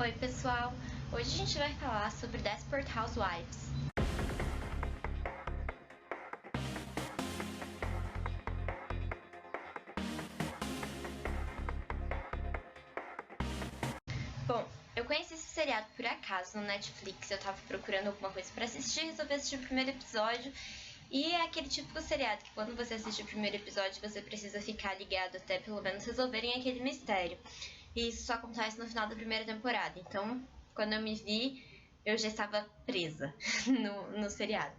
Oi pessoal, hoje a gente vai falar sobre Desperate Housewives. Bom, eu conheci esse seriado por acaso no Netflix, eu tava procurando alguma coisa pra assistir, resolvi assistir o primeiro episódio. E é aquele típico seriado que quando você assiste o primeiro episódio você precisa ficar ligado até pelo menos resolverem aquele mistério. E isso só acontece no final da primeira temporada, então quando eu me vi eu já estava presa no seriado.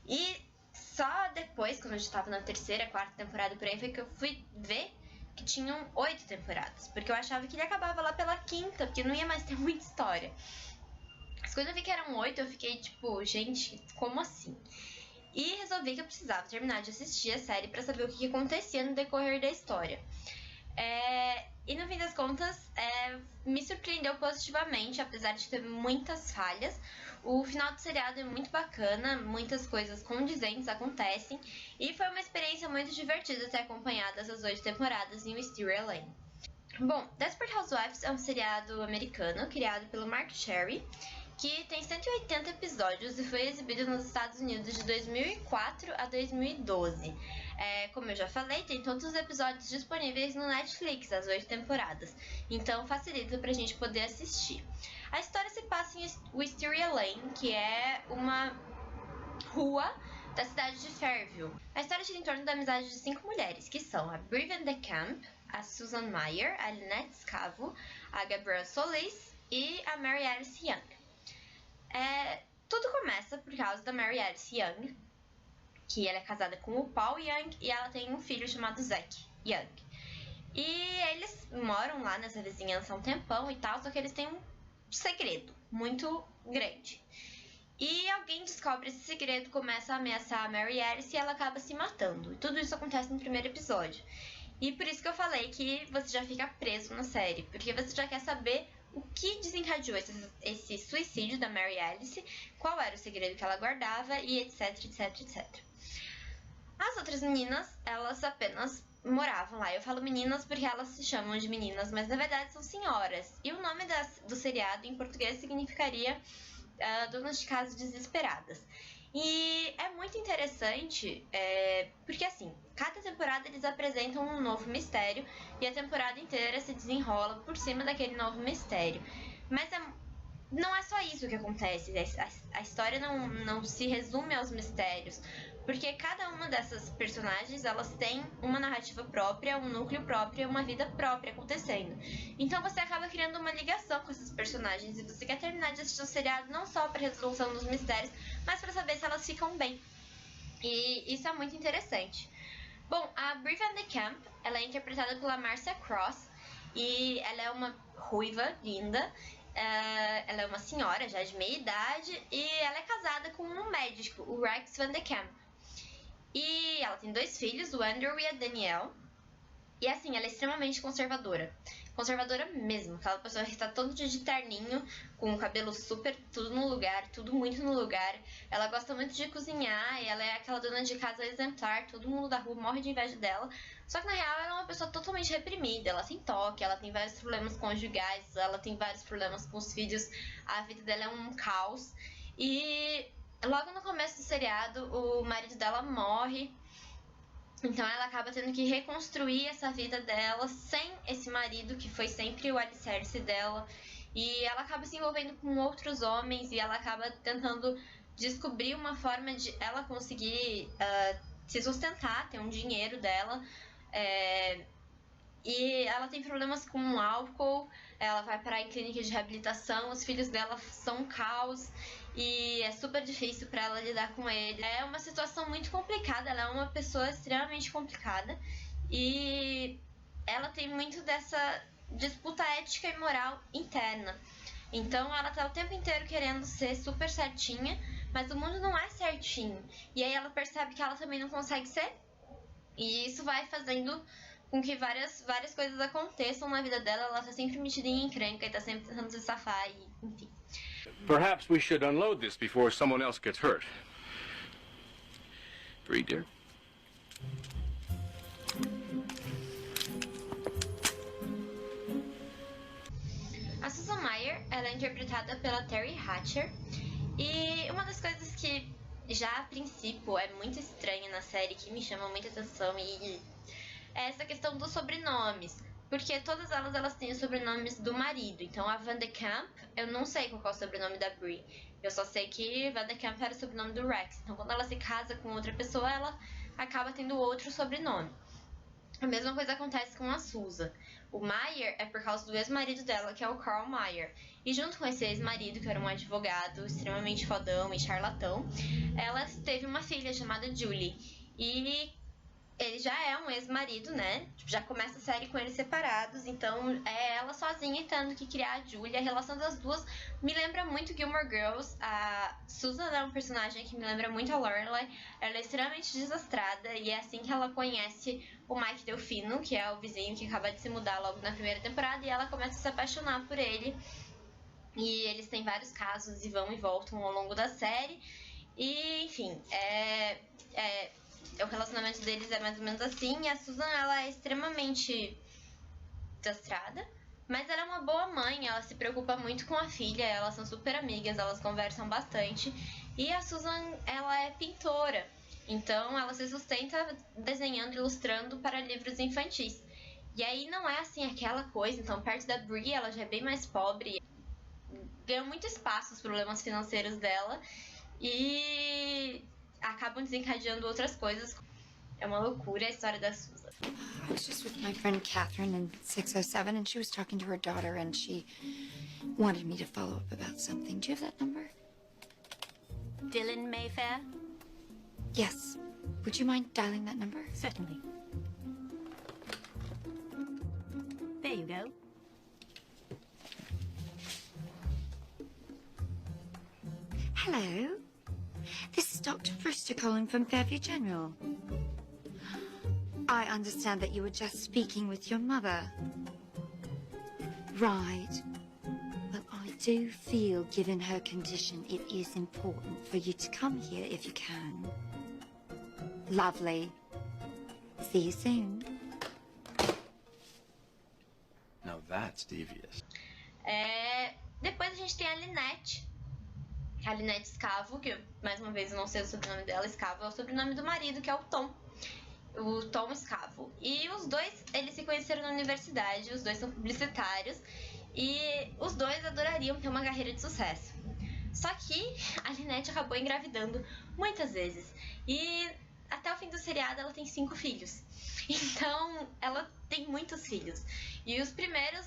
E só depois, quando eu já estava na terceira, quarta temporada por aí, foi que eu fui ver que tinham 8 temporadas, porque eu achava que ele acabava lá pela quinta, porque não ia mais ter muita história. Mas quando eu vi que eram 8, eu fiquei tipo, gente, como assim? E resolvi que eu precisava terminar de assistir a série pra saber o que acontecia no decorrer da história. E no fim das contas, me surpreendeu positivamente, apesar de ter muitas falhas. O final do seriado é muito bacana, muitas coisas condizentes acontecem, e foi uma experiência muito divertida ter acompanhado essas 8 temporadas em Wisteria Lane. Bom, Desperate Housewives é um seriado americano criado pelo Mark Cherry, que tem 180 episódios e foi exibido nos Estados Unidos de 2004 a 2012. Como eu já falei, tem todos os episódios disponíveis no Netflix, as 8 temporadas, então facilita pra gente poder assistir. A história se passa em Wisteria Lane, que é uma rua da cidade de Fairview. A história gira em torno da amizade de 5 mulheres, que são a Bri Van de Kamp, a Susan Meyer, a Lynette Scavo, a Gabrielle Solis e a Mary Alice Young. Tudo começa por causa da Mary Alice Young, que ela é casada com o Paul Young e ela tem um filho chamado Zack Young. E eles moram lá nessa vizinhança há um tempão e tal, só que eles têm um segredo muito grande. E alguém descobre esse segredo, começa a ameaçar a Mary Alice e ela acaba se matando. E tudo isso acontece no primeiro episódio. E por isso que eu falei que você já fica preso na série, porque você já quer saber o que desencadeou esse suicídio da Mary Alice, qual era o segredo que ela guardava e etc, etc, etc. As outras meninas, elas apenas moravam lá. Eu falo meninas porque elas se chamam de meninas, mas na verdade são senhoras. E o nome do seriado em português significaria donas de casa desesperadas. E é muito interessante, porque assim, cada temporada eles apresentam um novo mistério e a temporada inteira se desenrola por cima daquele novo mistério. Mas não é só isso que acontece, a história não se resume aos mistérios, porque cada uma dessas personagens, elas têm uma narrativa própria, um núcleo próprio, uma vida própria acontecendo. Então você acaba criando uma ligação com esses personagens e você quer terminar de assistir o seriado não só para resolução dos mistérios, mas para saber se elas ficam bem. E isso é muito interessante. Bom, a Bri Van de Kamp, ela é interpretada pela Marcia Cross e ela é uma ruiva linda. Ela é uma senhora já de meia idade e ela é casada com um médico, o Rex Van de Kamp. E ela tem 2 filhos, o Andrew e a Danielle. E assim, ela é extremamente conservadora. Conservadora mesmo, aquela pessoa que está todo dia de terninho, com o cabelo super, tudo no lugar, tudo muito no lugar. Ela gosta muito de cozinhar e ela é aquela dona de casa exemplar, todo mundo da rua morre de inveja dela. Só que na real ela é uma pessoa totalmente reprimida, ela tem toque, ela tem vários problemas conjugais, ela tem vários problemas com os filhos, a vida dela é um caos. E logo no começo do seriado, o marido dela morre. Então ela acaba tendo que reconstruir essa vida dela sem esse marido que foi sempre o alicerce dela. E ela acaba se envolvendo com outros homens e ela acaba tentando descobrir uma forma de ela conseguir se sustentar, ter um dinheiro dela. E ela tem problemas com o álcool, ela vai parar em clínica de reabilitação, os filhos dela são um caos e é super difícil para ela lidar com ele. É uma situação muito complicada, ela é uma pessoa extremamente complicada e ela tem muito dessa disputa ética e moral interna. Então ela tá o tempo inteiro querendo ser super certinha, mas o mundo não é certinho. E aí ela percebe que ela também não consegue ser, e isso vai fazendo com que várias coisas aconteçam na vida dela. Ela tá sempre metida em encrenca e tá sempre tentando se safar e enfim. Perhaps we should unload this before someone else gets hurt. Bree, dear. A Susan Meyer, ela é interpretada pela Terry Hatcher. E uma das coisas que já a princípio é muito estranha na série, que me chama muita atenção, é essa questão dos sobrenomes. Porque todas elas têm os sobrenomes do marido. Então a Van de Kamp, eu não sei qual é o sobrenome da Brie. Eu só sei que Van de Kamp era o sobrenome do Rex. Então quando ela se casa com outra pessoa, ela acaba tendo outro sobrenome. A mesma coisa acontece com a Susan. O Meyer é por causa do ex-marido dela, que é o Carl Meyer. E junto com esse ex-marido, que era um advogado extremamente fodão e charlatão, ela teve uma filha chamada Julie. E ele já é um ex-marido, né? Já começa a série com eles separados, então é ela sozinha tendo que criar a Julie. A relação das duas me lembra muito Gilmore Girls. A Susan é um personagem que me lembra muito a Lorelai. Ela é extremamente desastrada e é assim que ela conhece o Mike Delfino, que é o vizinho que acaba de se mudar logo na primeira temporada, e ela começa a se apaixonar por ele. E eles têm vários casos e vão e voltam ao longo da série. E, enfim, o relacionamento deles é mais ou menos assim. E a Susan, ela é extremamente desastrada, mas ela é uma boa mãe. Ela se preocupa muito com a filha. Elas são super amigas, elas conversam bastante. E a Susan, ela é pintora, então ela se sustenta desenhando e ilustrando para livros infantis. E aí não é assim aquela coisa. Então perto da Brie, ela já é bem mais pobre, ganhou muito espaço os problemas financeiros dela e acabam desencadeando outras coisas. É uma loucura a história da Susan. I was just with my friend Catherine in 607, and she was talking to her daughter, and she wanted me to follow up about something. Do you have that number? Dylan Mayfair? Yes. Would you mind dialing that number? Certainly. There you go. Hello. This is Dr. Brewster calling from Fairview General. I understand that you were just speaking with your mother. Right. Well, I do feel, given her condition, it is important for you to come here if you can. Lovely. See you soon. Now that's devious. Depois a gente tem a Lynette. A Lynette Scavo, que mais uma vez eu não sei o sobrenome dela. Scavo é o sobrenome do marido, que é o Tom. O Tom Scavo. E os dois, eles se conheceram na universidade. Os dois são publicitários. E os dois adorariam ter uma carreira de sucesso. Só que a Lynette acabou engravidando muitas vezes. E até o fim do seriado ela tem 5 filhos. Então ela tem muitos filhos. E os primeiros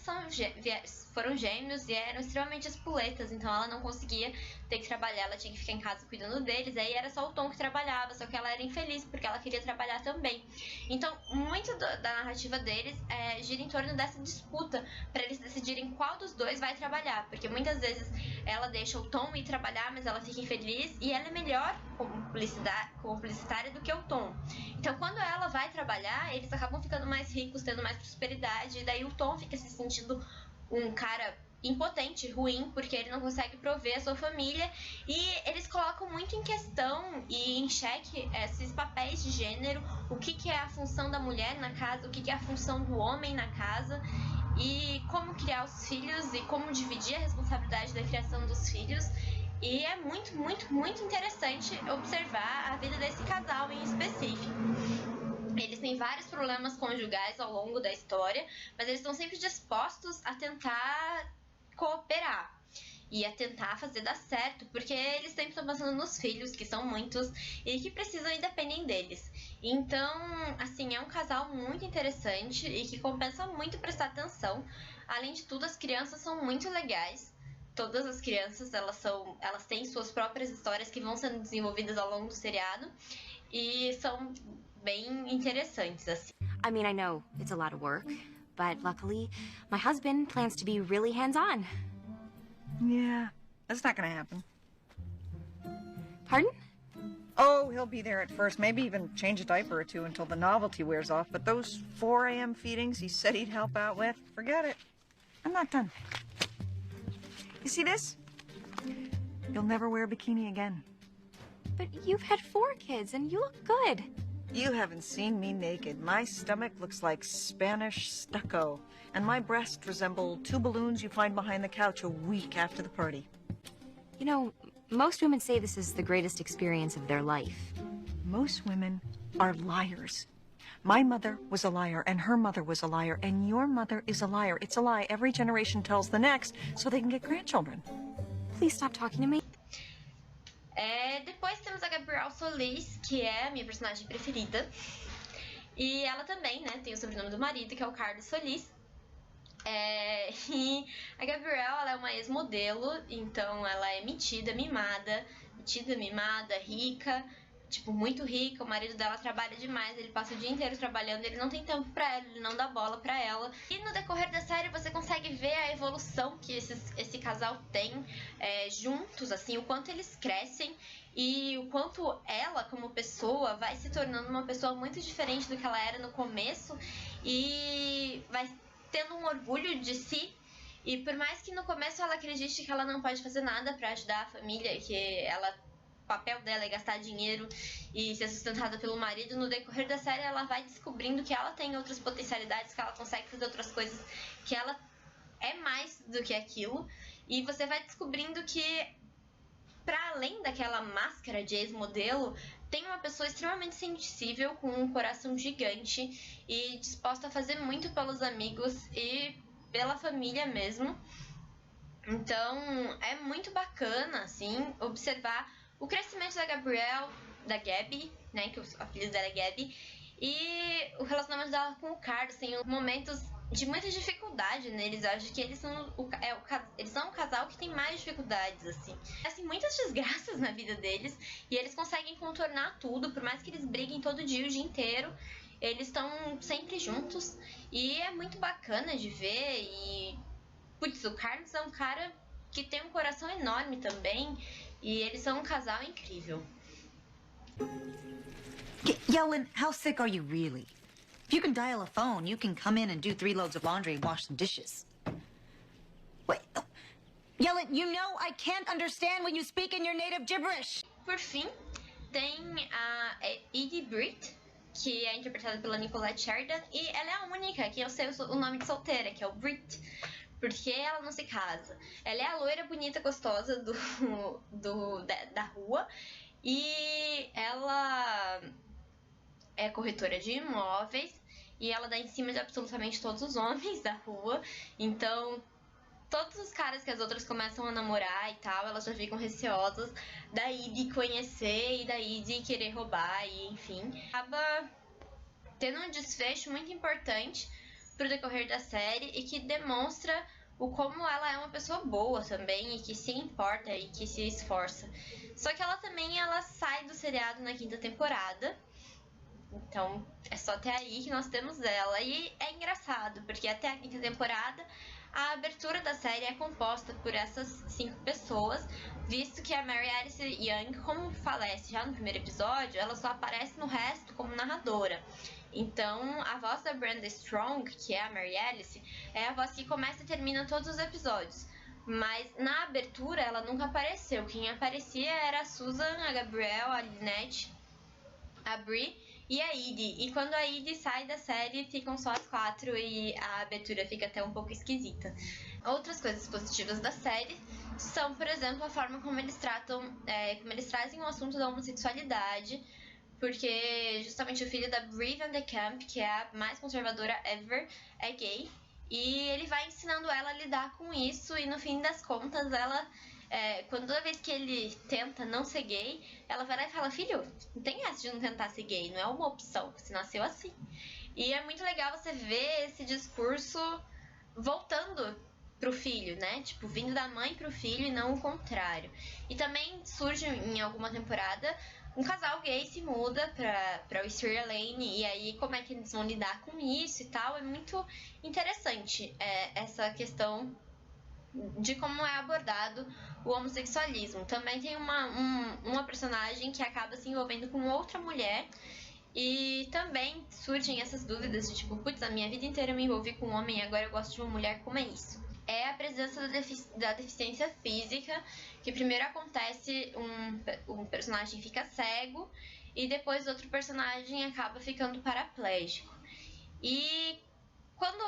foram gêmeos e eram extremamente espoletas. Então ela não conseguia ter que trabalhar, ela tinha que ficar em casa cuidando deles. Aí era só o Tom que trabalhava, só que ela era infeliz porque ela queria trabalhar também. Então muito da narrativa deles gira em torno dessa disputa para eles decidirem qual dos dois vai trabalhar. Porque muitas vezes ela deixa o Tom ir trabalhar, mas ela fica infeliz. E ela é melhor como publicitária do que o Tom. Então quando ela vai trabalhar, eles acabam ficando mais ricos, tendo mais prosperidade. E daí o Tom fica se sentindo um cara impotente, ruim, porque ele não consegue prover a sua família. E eles colocam muito em questão e em xeque esses papéis de gênero, o que é a função da mulher na casa, o que é a função do homem na casa, e como criar os filhos e como dividir a responsabilidade da criação dos filhos. E é muito, muito, muito interessante observar a vida desse casal em específico. Eles têm vários problemas conjugais ao longo da história, mas eles estão sempre dispostos a tentar cooperar e a tentar fazer dar certo, porque eles sempre estão pensando nos filhos, que são muitos e que precisam e dependem deles. Então, assim, é um casal muito interessante e que compensa muito prestar atenção. Além de tudo, as crianças são muito legais. Todas as crianças, elas têm suas próprias histórias que vão sendo desenvolvidas ao longo do seriado e são bem interessantes, assim. I mean, I know it's a lot of work, but luckily, my husband plans to be really hands-on. Yeah, that's not gonna happen. Pardon? Oh, he'll be there at first, maybe even change a diaper or two until the novelty wears off, but those 4 a.m. feedings he said he'd help out with, forget it. I'm not done. You see this? You'll never wear a bikini again. But you've had 4 kids and you look good. You haven't seen me naked. My stomach looks like Spanish stucco, and my breasts resemble 2 balloons you find behind the couch a week after the party. You know, most women say this is the greatest experience of their life. Most women are liars. My mother was a liar, and her mother was a liar, and your mother is a liar. It's a lie every generation tells the next so they can get grandchildren. Please stop talking to me. Depois temos a Gabrielle Solis, que é a minha personagem preferida. E ela também, né, tem o sobrenome do marido, que é o Carlos Solis. E a Gabrielle, ela é uma ex-modelo, então ela é metida, mimada, rica, tipo, muito rica. O marido dela trabalha demais, ele passa o dia inteiro trabalhando, ele não tem tempo pra ela, ele não dá bola pra ela. E no decorrer da série você consegue ver a evolução que esse casal tem juntos, assim, o quanto eles crescem e o quanto ela, como pessoa, vai se tornando uma pessoa muito diferente do que ela era no começo e vai tendo um orgulho de si. E por mais que no começo ela acredite que ela não pode fazer nada pra ajudar a família, que o papel dela é gastar dinheiro e ser sustentada pelo marido, no decorrer da série ela vai descobrindo que ela tem outras potencialidades, que ela consegue fazer outras coisas, que ela é mais do que aquilo. E você vai descobrindo que, para além daquela máscara de ex-modelo, tem uma pessoa extremamente sensível, com um coração gigante e disposta a fazer muito pelos amigos e pela família mesmo. Então é muito bacana, assim, observar o crescimento da Gabi, né, que o apelido dela é Gabi, e o relacionamento dela com o Carlos. Tem momentos de muita dificuldade neles. Eu acho que eles são um casal que tem mais dificuldades, assim, muitas desgraças na vida deles, e eles conseguem contornar tudo, por mais que eles briguem todo dia, o dia inteiro, eles estão sempre juntos, e é muito bacana de ver. E putz, o Carlos é um cara que tem um coração enorme também, e eles são um casal incrível. Yellen, how sick are you really? If you can dial a phone, you can come in and do 3 loads of laundry and wash some dishes. Wait, Yellen, you know I can't understand when you speak in your native gibberish. Por fim, tem a Edie Britt, que é interpretada pela Nicolette Sheridan, e ela é a única que eu sei o nome de solteira, que é o Britt, porque ela não se casa. Ela é a loira, bonita, gostosa da rua, e ela é corretora de imóveis, e ela dá em cima de absolutamente todos os homens da rua. Então, todos os caras que as outras começam a namorar e tal, elas já ficam receosas da Edie conhecer e da Edie querer roubar, e enfim. Acaba tendo um desfecho muito importante pro decorrer da série, e que demonstra o como ela é uma pessoa boa também, e que se importa e que se esforça. Só que ela sai do seriado na 5ª temporada. Então, é só até aí que nós temos ela. E é engraçado, porque até a 5ª temporada, a abertura da série é composta por essas 5 pessoas, visto que a Mary Alice Young, como falece já no primeiro episódio, ela só aparece no resto como narradora. Então, a voz da Brenda Strong, que é a Mary Alice, é a voz que começa e termina todos os episódios. Mas na abertura ela nunca apareceu. Quem aparecia era a Susan, a Gabrielle, a Lynette, a Brie e a Edie. E quando a Edie sai da série, ficam só as 4 e a abertura fica até um pouco esquisita. Outras coisas positivas da série são, por exemplo, a forma como eles trazem o assunto da homossexualidade, porque justamente o filho da Brie Van de Kamp, que é a mais conservadora ever, é gay, e ele vai ensinando ela a lidar com isso, e no fim das contas ela, toda vez que ele tenta não ser gay, ela vai lá e fala: filho, não tem essa de não tentar ser gay, não é uma opção, você nasceu assim. E é muito legal você ver esse discurso voltando pro filho, né? Tipo, vindo da mãe pro filho e não o contrário. E também surge em alguma temporada um casal gay se muda pra Wisteria Lane, e aí como é que eles vão lidar com isso e tal. É muito interessante essa questão de como é abordado o homossexualismo. Também tem uma personagem que acaba se envolvendo com outra mulher, e também surgem essas dúvidas de tipo, putz, a minha vida inteira eu me envolvi com um homem e agora eu gosto de uma mulher, como é isso? É a presença da deficiência física, que primeiro acontece, um personagem fica cego, e depois outro personagem acaba ficando paraplégico. E quando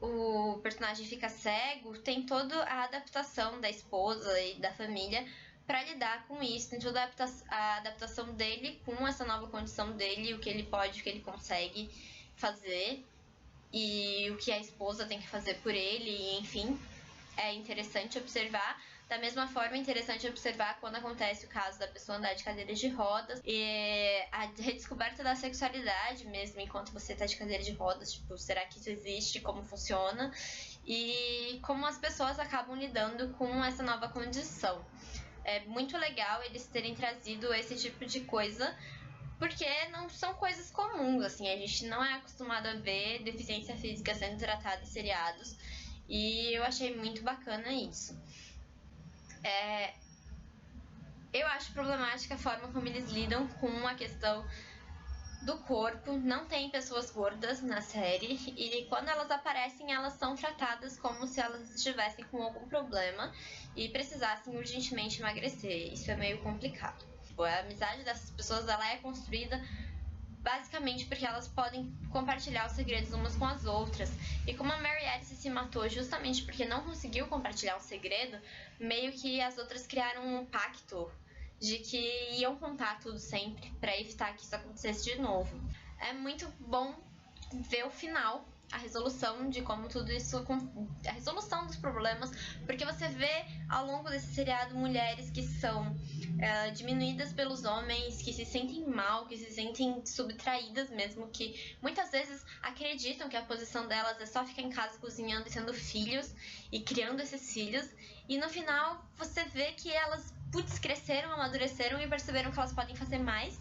o personagem fica cego, tem toda a adaptação da esposa e da família para lidar com isso, tem toda a adaptação dele com essa nova condição dele, o que ele pode, o que ele consegue fazer e o que a esposa tem que fazer por ele, e, enfim, é interessante observar. Da mesma forma, é interessante observar quando acontece o caso da pessoa andar de cadeira de rodas e a redescoberta da sexualidade mesmo enquanto você tá de cadeira de rodas, tipo, será que isso existe, como funciona e como as pessoas acabam lidando com essa nova condição. É muito legal eles terem trazido esse tipo de coisa, porque não são coisas comuns, assim, a gente não é acostumado a ver deficiência física sendo tratada em seriados, e eu achei muito bacana isso. Eu acho problemática a forma como eles lidam com a questão do corpo. Não tem pessoas gordas na série, e quando elas aparecem, elas são tratadas como se elas estivessem com algum problema e precisassem urgentemente emagrecer. Isso é meio complicado. A amizade dessas pessoas, ela é construída basicamente porque elas podem compartilhar os segredos umas com as outras. E como a Mary Alice se matou justamente porque não conseguiu compartilhar um segredo, meio que as outras criaram um pacto de que iam contar tudo sempre para evitar que isso acontecesse de novo. É muito bom ver o final, a resolução de como tudo isso, a resolução dos problemas, porque você vê ao longo desse seriado mulheres que são diminuídas pelos homens, que se sentem mal, que se sentem subtraídas mesmo, que muitas vezes acreditam que a posição delas é só ficar em casa cozinhando e tendo filhos e criando esses filhos, e no final você vê que elas cresceram, amadureceram e perceberam que elas podem fazer mais,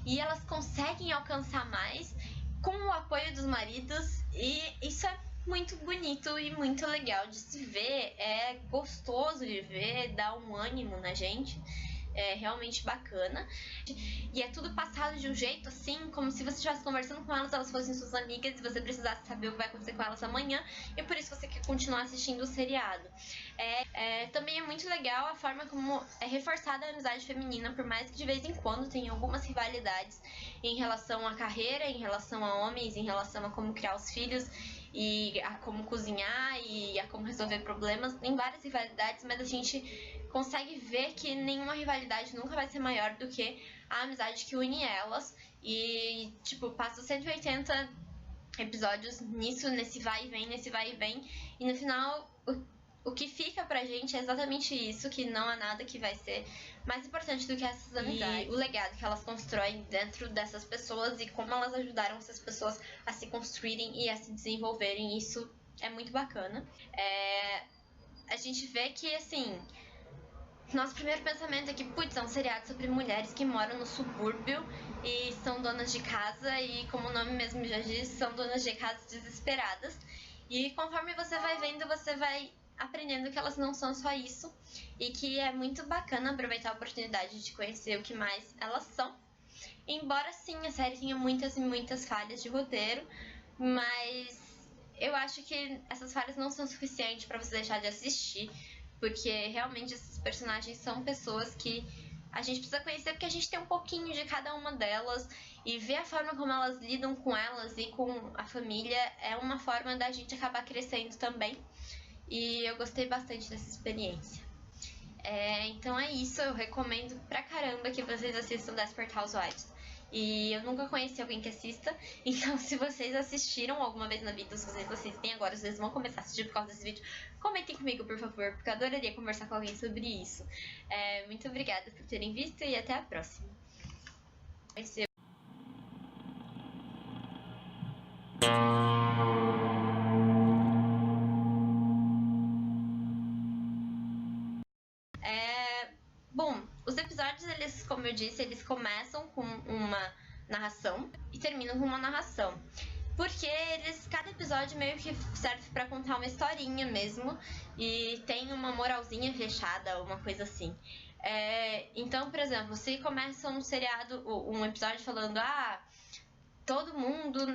e elas conseguem alcançar mais com o apoio dos maridos, e isso é muito bonito e muito legal de se ver, é gostoso de ver, dá um ânimo na gente, é realmente bacana. E é tudo passado de um jeito assim, como se você estivesse conversando com elas, elas fossem suas amigas e você precisasse saber o que vai acontecer com elas amanhã, e por isso você quer continuar assistindo o seriado. Também é muito legal a forma como é reforçada a amizade feminina, por mais que de vez em quando tenha algumas rivalidades em relação à carreira, em relação a homens, em relação a como criar os filhos e a como cozinhar e a como resolver problemas. Tem várias rivalidades, mas a gente consegue ver que nenhuma rivalidade nunca vai ser maior do que a amizade que une elas. E, tipo, passa 180 episódios nisso, nesse vai e vem, e no final o que fica pra gente é exatamente isso, que não há nada que vai ser mais importante do que essas amizades. E o legado que elas constroem dentro dessas pessoas e como elas ajudaram essas pessoas a se construírem e a se desenvolverem, isso é muito bacana. A gente vê que, assim, nosso primeiro pensamento é que, putz, é um seriado sobre mulheres que moram no subúrbio e são donas de casa, e como o nome mesmo já diz, são donas de casa desesperadas. E conforme você vai vendo, você vai aprendendo que elas não são só isso, e que é muito bacana aproveitar a oportunidade de conhecer o que mais elas são. Embora sim a série tenha muitas e muitas falhas de roteiro, mas eu acho que essas falhas não são suficientes para você deixar de assistir, porque realmente esses personagens são pessoas que a gente precisa conhecer, porque a gente tem um pouquinho de cada uma delas, e ver a forma como elas lidam com elas e com a família é uma forma da gente acabar crescendo também. E eu gostei bastante dessa experiência. Então é isso, eu recomendo pra caramba que vocês assistam Desperate Housewives. E eu nunca conheci alguém que assista, então se vocês assistiram alguma vez na vida, se vocês assistem agora, se vocês vão começar a assistir por causa desse vídeo, comentem comigo, por favor, porque eu adoraria conversar com alguém sobre isso. Muito obrigada por terem visto e até a próxima. Vai ser... Bom, os episódios, eles, como eu disse, eles começam com uma narração e terminam com uma narração. Porque cada episódio meio que serve pra contar uma historinha mesmo, e tem uma moralzinha fechada, uma coisa assim. Então, por exemplo, se começa um seriado, um episódio falando, todo mundo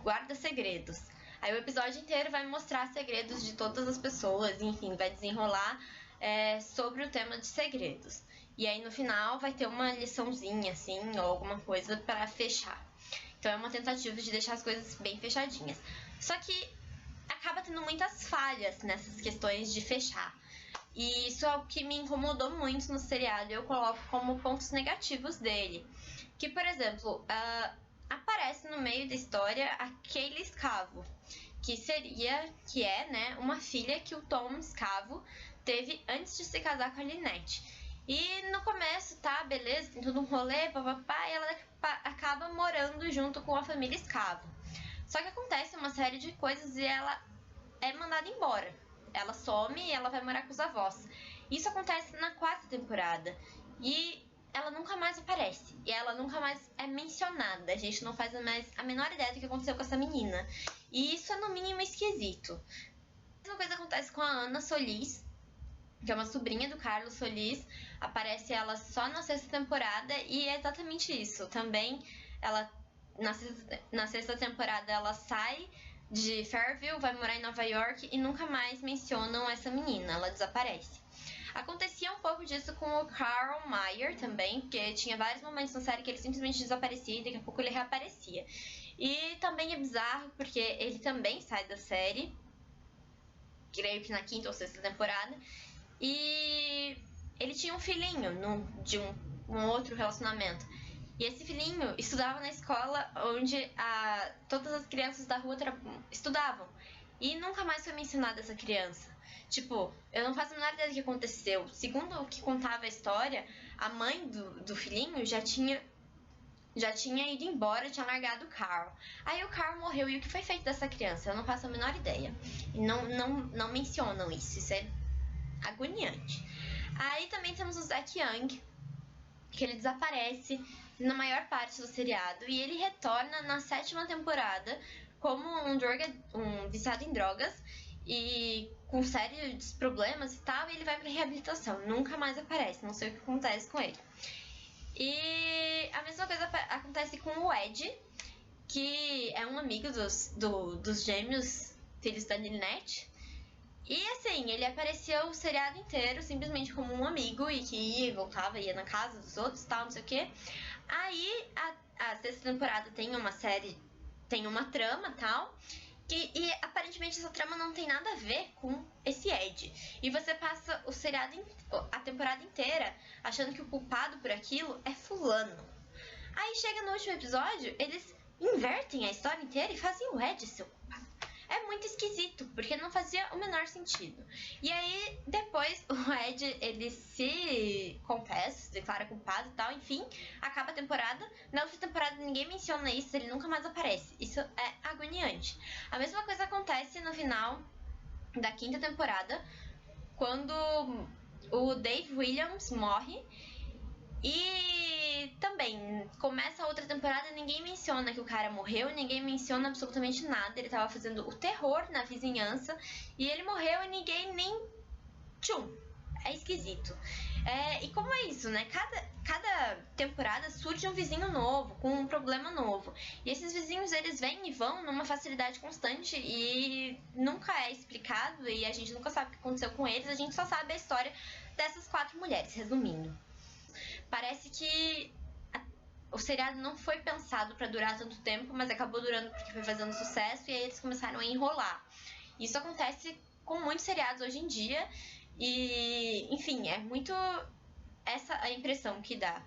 guarda segredos. Aí o episódio inteiro vai mostrar segredos de todas as pessoas, enfim, vai desenrolar sobre o tema de segredos. E aí no final vai ter uma liçãozinha, assim, ou alguma coisa para fechar. Então é uma tentativa de deixar as coisas bem fechadinhas. Só que acaba tendo muitas falhas nessas questões de fechar. E isso é o que me incomodou muito no seriado. Eu coloco como pontos negativos dele. Que, por exemplo, aparece no meio da história a Kaylee Scavo, que é, né, uma filha que o Tom Scavo teve antes de se casar com a Lynette. E no começo, tá, beleza, tem todo um rolê, papapá, e ela acaba morando junto com a família Scavo. Só que acontece uma série de coisas e ela é mandada embora. Ela some e ela vai morar com os avós. Isso acontece na 4ª temporada. E ela nunca mais aparece. E ela nunca mais é mencionada. A gente não faz mais a menor ideia do que aconteceu com essa menina. E isso é no mínimo esquisito. A mesma coisa acontece com a Ana Solis, que é uma sobrinha do Carlos Solis. Aparece ela só na 6ª temporada e é exatamente isso. Também ela na 6ª temporada ela sai de Fairview, vai morar em Nova York e nunca mais mencionam essa menina, ela desaparece. Acontecia um pouco disso com o Carl Meyer também, porque tinha vários momentos na série que ele simplesmente desaparecia e daqui a pouco ele reaparecia. E também é bizarro porque ele também sai da série, creio que na 5ª ou 6ª temporada, e ele tinha um filhinho de um outro relacionamento. E esse filhinho estudava na escola onde todas as crianças da rua estudavam. E nunca mais foi mencionada essa criança. Tipo, eu não faço a menor ideia do que aconteceu. Segundo o que contava a história, a mãe do filhinho já tinha ido embora, tinha largado o Carl. Aí o Carl morreu e o que foi feito dessa criança? Eu não faço a menor ideia. E não mencionam isso. Isso é agoniante. Aí também temos o Zack Young, que ele desaparece na maior parte do seriado e ele retorna na 7ª temporada como um viciado em drogas e com sérios problemas e tal, e ele vai pra reabilitação, nunca mais aparece, não sei o que acontece com ele. E a mesma coisa acontece com o Ed, que é um amigo dos gêmeos, filhos da Lynette. E assim, ele apareceu o seriado inteiro simplesmente como um amigo e que ia e voltava, ia na casa dos outros, tal, não sei o que. Aí a 6ª temporada tem uma série, tem uma trama, tal, e aparentemente essa trama não tem nada a ver com esse Ed. E você passa a temporada inteira achando que o culpado por aquilo é fulano. Aí chega no último episódio, eles invertem a história inteira e fazem o Ed ser o culpado. É muito esquisito, porque não fazia o menor sentido. E aí, depois, o Ed, ele se confessa, se declara culpado e tal, enfim, acaba a temporada. Na outra temporada, ninguém menciona isso, ele nunca mais aparece. Isso é agoniante. A mesma coisa acontece no final da 5ª temporada, quando o Dave Williams morre. E também, começa a outra temporada e ninguém menciona que o cara morreu, ninguém menciona absolutamente nada. Ele tava fazendo o terror na vizinhança e ele morreu e ninguém nem... Tchum! É esquisito. E como é isso, né? Cada temporada surge um vizinho novo, com um problema novo. E esses vizinhos, eles vêm e vão numa facilidade constante e nunca é explicado e a gente nunca sabe o que aconteceu com eles. A gente só sabe a história dessas 4 mulheres, resumindo. Parece que o seriado não foi pensado pra durar tanto tempo, mas acabou durando porque foi fazendo sucesso e aí eles começaram a enrolar. Isso acontece com muitos seriados hoje em dia e, enfim, é muito essa a impressão que dá.